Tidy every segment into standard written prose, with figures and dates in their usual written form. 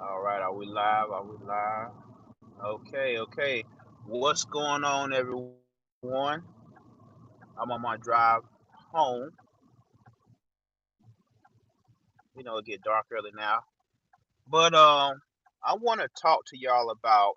All right, are we live? Are we live? Okay, okay. What's going on, everyone? I'm on my drive home. It get dark early now, but I want to talk to y'all about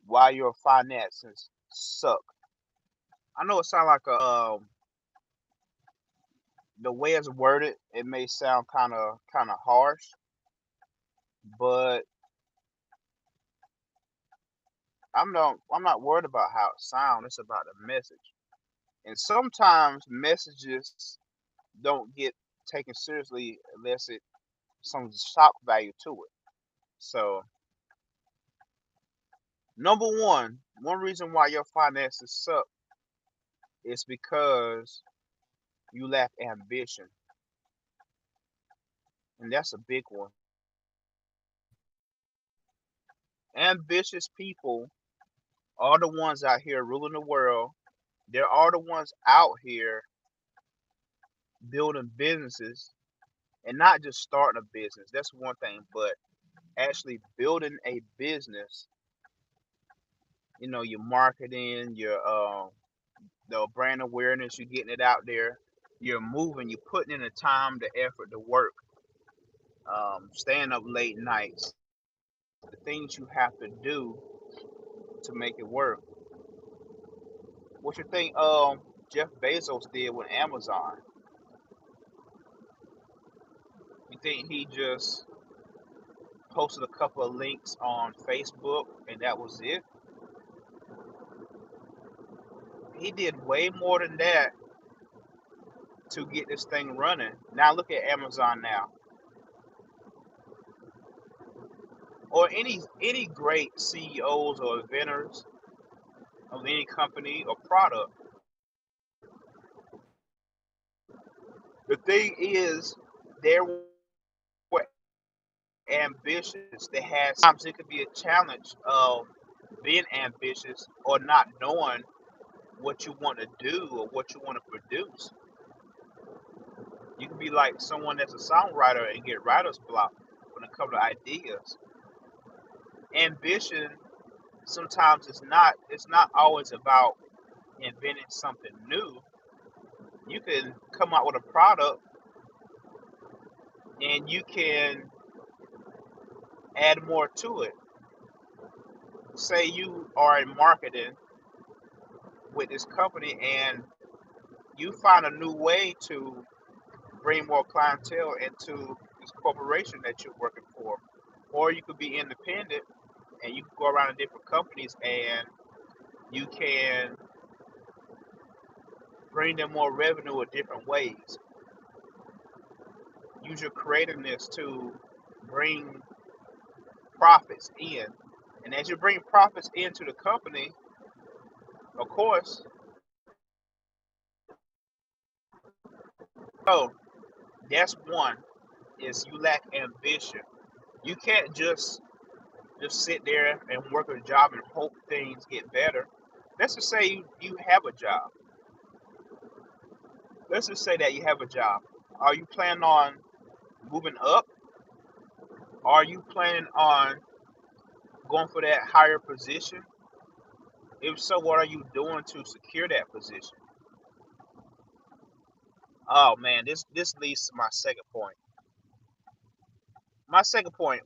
why your finances suck. I know it sounds like the way it's worded, it may sound kind of harsh, but I'm not worried about how it sounds. It's about the message, and sometimes messages don't get taken seriously unless it some shock value to it. So number one reason why your finances suck is because you lack ambition, and that's a big one. Ambitious people are the ones out here ruling the world. There are the ones out here building businesses, and not just starting a business. That's one thing, but actually building a business. Your marketing, your the brand awareness, you're getting it out there, you're moving, you're putting in the time, the effort, the work, staying up late nights, the things you have to do to make it work. What you think Jeff Bezos did with Amazon? You think he just posted a couple of links on Facebook and that was it? He did way more than that to get this thing running. Now look at Amazon now, or any great CEOs or inventors of any company or product. The thing is, they were ambitious. They had sometimes it could be a challenge of being ambitious or not knowing what you want to do or what you want to produce. You can be like someone that's a songwriter and get writer's block when it comes to ideas. Ambition sometimes it's not always about inventing something new. You can come out with a product and you can add more to it. Say you are in marketing with this company and you find a new way to bring more clientele into this corporation that you're working for. Or you could be independent and you can go around to different companies and you can bring them more revenue in different ways. Use your creativeness to bring profits in. And as you bring profits into the company, of course, so that's one is you lack ambition. You can't just sit there and work a job and hope things get better. Let's just say you have a job. Let's just say that you have a job. Are you planning on moving up? Are you planning on going for that higher position? If so, what are you doing to secure that position? Oh man, this leads to my second point. My second point,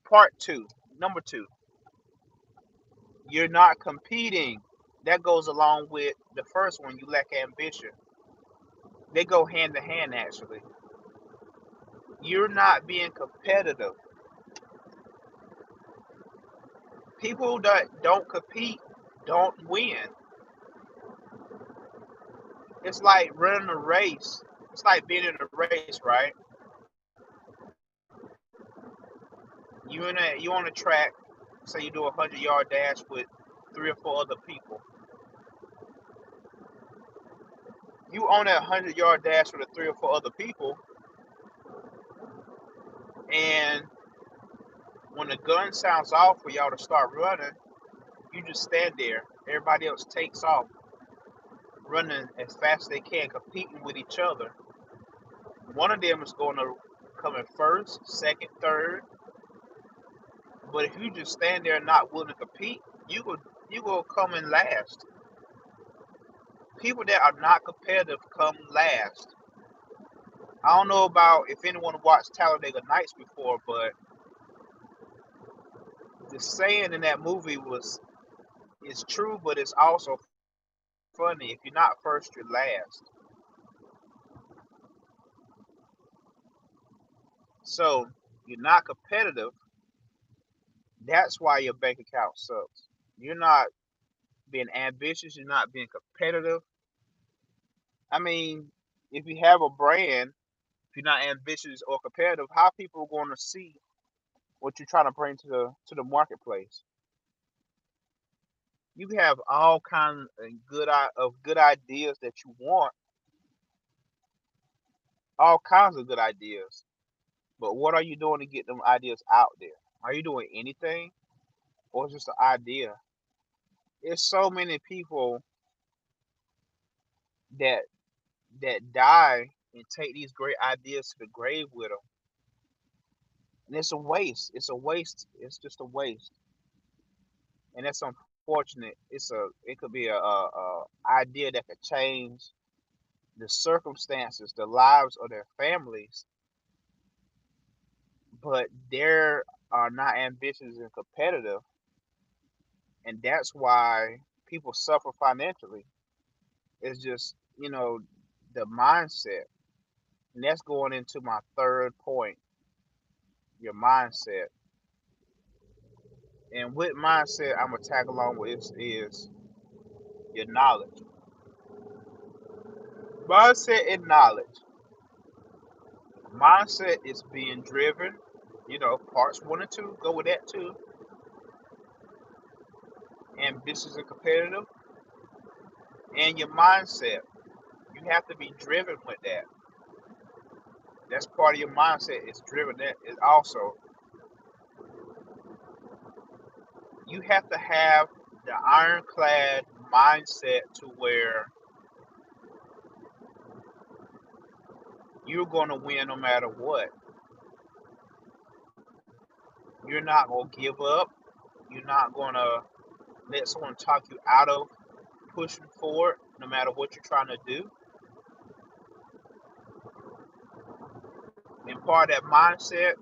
part two, number two. You're not competing. That goes along with the first one. You lack ambition. They go hand to hand actually. You're not being competitive. People that don't compete don't win. It's like running a race. It's like being in a race, right? You on a track. Say you do a 100-yard dash with three or four other people. You on that 100-yard dash with the three or four other people, and when the gun sounds off for y'all to start running, you just stand there. Everybody else takes off, running as fast as they can, competing with each other. One of them is going to coming first, second, third. But if you just stand there and not willing to compete, you will come in last. People that are not competitive come last. I don't know about if anyone watched Talladega Nights before, but the saying in that movie was it's true, but it's also funny. If you're not first, you're last. So you're not competitive. That's why your bank account sucks. You're not being ambitious. You're not being competitive. I mean, if you have a brand, if you're not ambitious or competitive, how people are going to see what you're trying to bring to the marketplace? You have all kinds of good ideas that you want, all kinds of good ideas. But what are you doing to get them ideas out there? Are you doing anything, or just an idea? There's so many people that die and take these great ideas to the grave with them, and it's a waste. It's a waste. It's just a waste, and that's unfortunate. It could be a idea that could change the circumstances, the lives of their families, but they are not ambitious and competitive, and that's why people suffer financially. It's just the mindset, and that's going into my third point, your mindset. And with mindset, I'm gonna tag along with is your knowledge. Mindset and knowledge. Mindset is being driven. Parts one and two go with that too. Ambitious and competitive, and your mindset. You have to be driven with that. That's part of your mindset. It's driven. That is also you have to have the ironclad mindset to where you're going to win no matter what. You're not going to give up. You're not going to let someone talk you out of pushing forward no matter what you're trying to do. And part of that mindset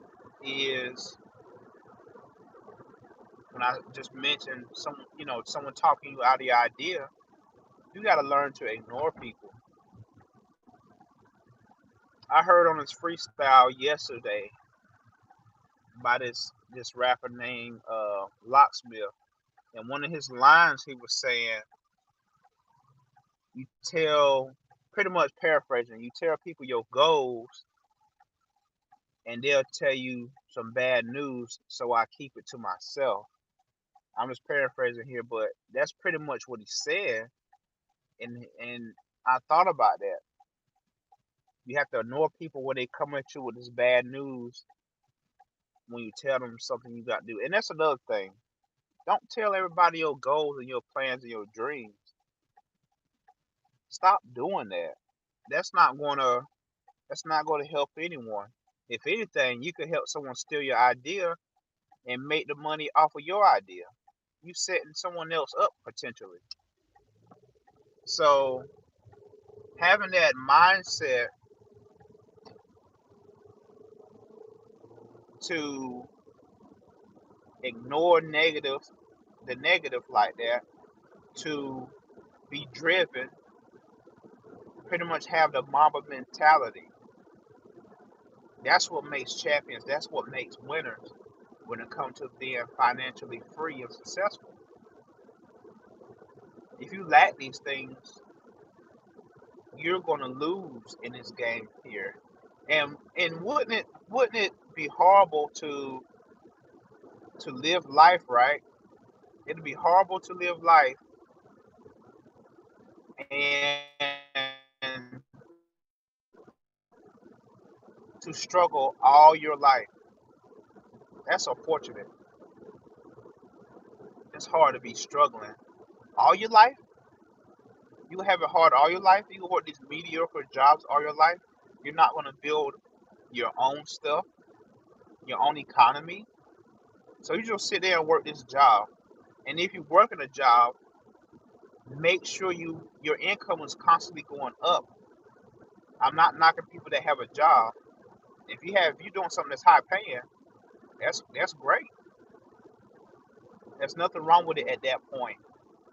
is when I just mentioned someone talking you out of your idea, you got to learn to ignore people. I heard on this freestyle yesterday by this rapper named Locksmith, and one of his lines he was saying, you tell, pretty much paraphrasing, you tell people your goals, and they'll tell you some bad news, so I keep it to myself. I'm just paraphrasing here, but that's pretty much what he said, and I thought about that. You have to ignore people when they come at you with this bad news when you tell them something you got to do. And that's another thing. Don't tell everybody your goals and your plans and your dreams. Stop doing that. That's not gonna that's not gonna help anyone. If anything, you could help someone steal your idea and make the money off of your idea. You setting someone else up potentially. So having that mindset to ignore the negative like that, to be driven, pretty much have the Mamba mentality. That's what makes champions. That's what makes winners when it comes to being financially free and successful. If you lack these things, you're going to lose in this game here. And wouldn't it be horrible to live life right? It'd be horrible to live life and to struggle all your life. That's unfortunate. It's hard to be struggling all your life. You have it hard all your life. You work these mediocre jobs all your life. You're not going to build. your own stuff, your own economy. So you just sit there and work this job. And if you work in a job, make sure your income is constantly going up. I'm not knocking people that have a job. If you're doing something that's high paying, that's great. There's nothing wrong with it at that point.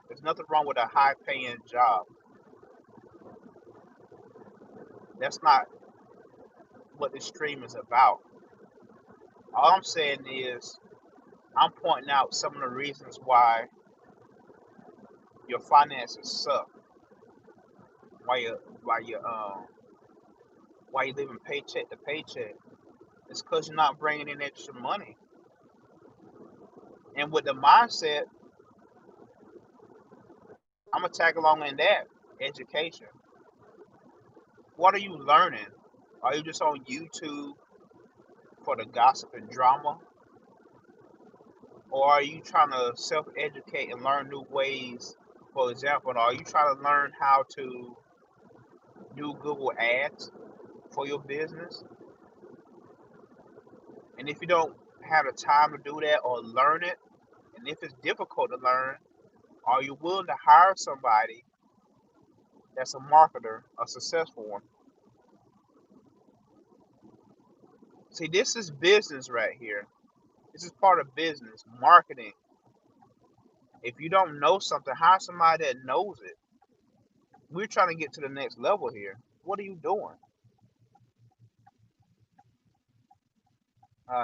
There's nothing wrong with a high paying job. That's not what this stream is about. All I'm saying is I'm pointing out some of the reasons why your finances suck, why you living paycheck to paycheck. It's because you're not bringing in extra money. And with the mindset, I'm gonna tag along in that education. What are you learning? Are you just on YouTube for the gossip and drama? Or are you trying to self-educate and learn new ways? For example, are you trying to learn how to do Google Ads for your business? And if you don't have the time to do that or learn it, and if it's difficult to learn, are you willing to hire somebody that's a marketer, a successful one? See, this is business right here. This is part of business, marketing. If you don't know something, hire somebody that knows it. We're trying to get to the next level here. What are you doing?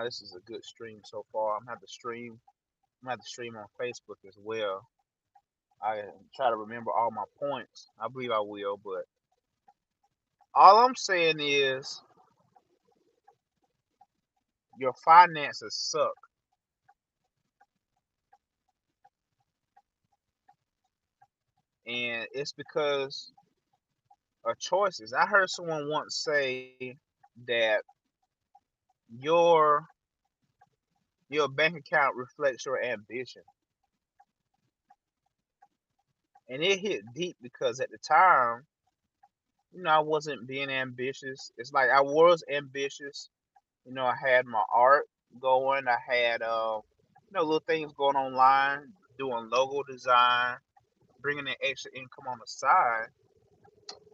This is a good stream so far. I'm gonna have to stream on Facebook as well. I try to remember all my points. I believe I will, but all I'm saying is your finances suck. And it's because of choices. I heard someone once say that your your bank account reflects your ambition. And it hit deep because at the time, I wasn't being ambitious. It's like I was ambitious. I had my art going. I had little things going online, doing logo design, bringing in extra income on the side.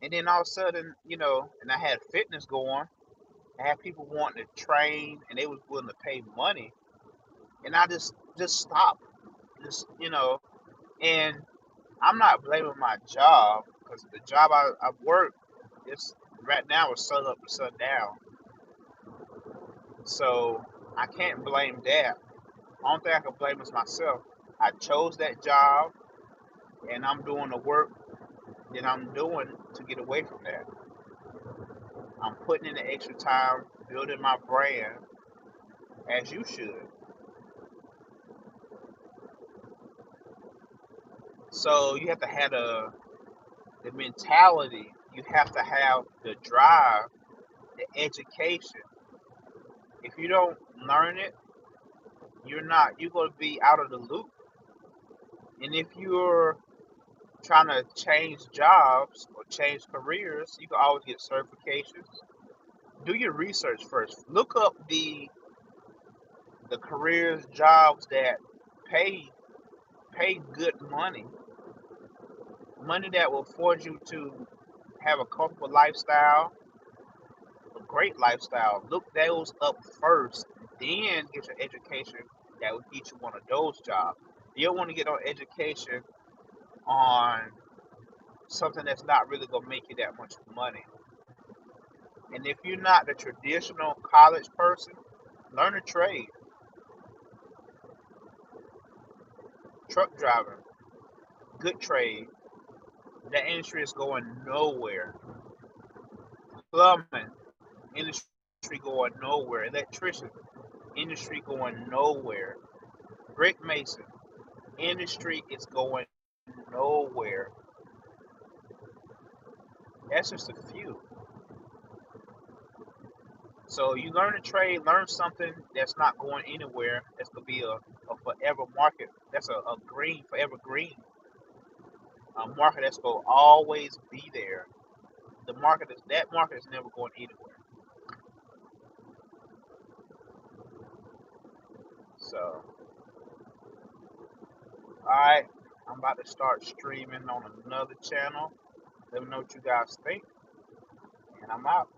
And then all of a sudden, and I had fitness going. I had people wanting to train, and they was willing to pay money. And I just stopped. And I'm not blaming my job because the job I work is right now is sun up and sun down. So I can't blame that. Only thing I can blame is myself. I chose that job, and I'm doing the work that I'm doing to get away from that. I'm putting in the extra time, building my brand, as you should. So you have to have the mentality. You have to have the drive, the education. If you don't learn it, you're going to be out of the loop. And if you're trying to change jobs or change careers, you can always get certifications. Do your research first. Look up the careers, jobs that pay good money that will afford you to have a comfortable lifestyle, a great lifestyle. Look those up first, then get your education that will get you one of those jobs. You don't want to get on education on something that's not really gonna make you that much money. And if you're not the traditional college person, learn a trade. Truck driving, good trade. That industry is going nowhere. Plumbing, industry going nowhere. Electrician, industry going nowhere. Brick mason, industry is going nowhere. That's just a few. So you learn a trade, learn something that's not going anywhere. That's gonna be a forever market. That's a green, forever green. A market that's gonna always be there. That market is never going anywhere. So, alright, I'm about to start streaming on another channel. Let me know what you guys think, and I'm out.